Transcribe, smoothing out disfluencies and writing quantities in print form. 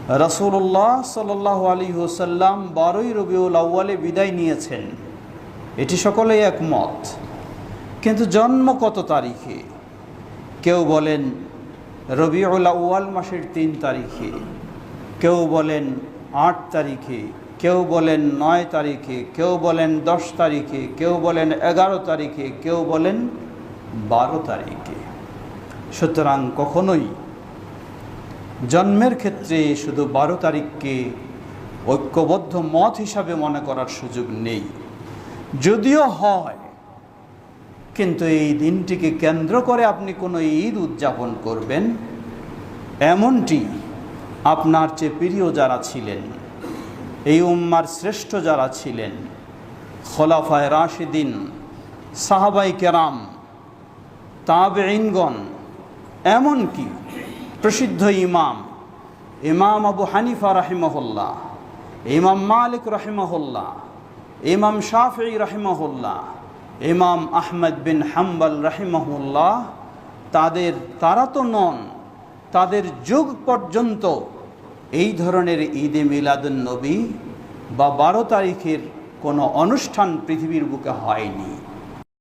রাসূলুল্লাহ সাল্লাল্লাহু আলাইহি ওয়াসাল্লাম 12ই রবিউল আউয়ালে বিদায় নিয়েছেন, এটি সকলেই একমত। কিন্তু জন্ম কত তারিখে? কেউ বলেন রবিউল আউয়াল মাসের 3 তারিখে, কেউ বলেন 8 তারিখে, কেউ বলেন 9 তারিখে, কেউ বলেন 10 তারিখে, কেউ বলেন 11 তারিখে, কেউ বলেন 12 তারিখে। সুতরাং কখনোই জন্মের ক্ষেত্রে শুধু 12 তারিখকে ঐক্যবদ্ধ মত হিসাবে মনে করার সুযোগ নেই। যদিও হয়, কিন্তু এই দিনটিকে কেন্দ্র করে আপনি কোনো ঈদ উদযাপন করবেন, এমনটি আপনার চেয়ে প্রিয় যারা ছিলেন, এই উম্মার শ্রেষ্ঠ যারা ছিলেন, খোলাফায়ে রাশিদিন, সাহাবাই কেরাম, তাবেঈনগণ, এমনকি প্রসিদ্ধ ইমাম আবু হানিফা রাহিমাহুল্লাহ, ইমাম মালিক রাহিমাহুল্লাহ, ইমাম শাফিঈ রাহিমাহুল্লাহ, ইমাম আহমদ বিন হাম্বল রাহিমাহুল্লাহ, তারা তো নন, তাদের যুগ পর্যন্ত এই ধরনের ঈদে মিলাদুন নবী বা 12 তারিখের কোনো অনুষ্ঠান পৃথিবীর বুকে হয়নি।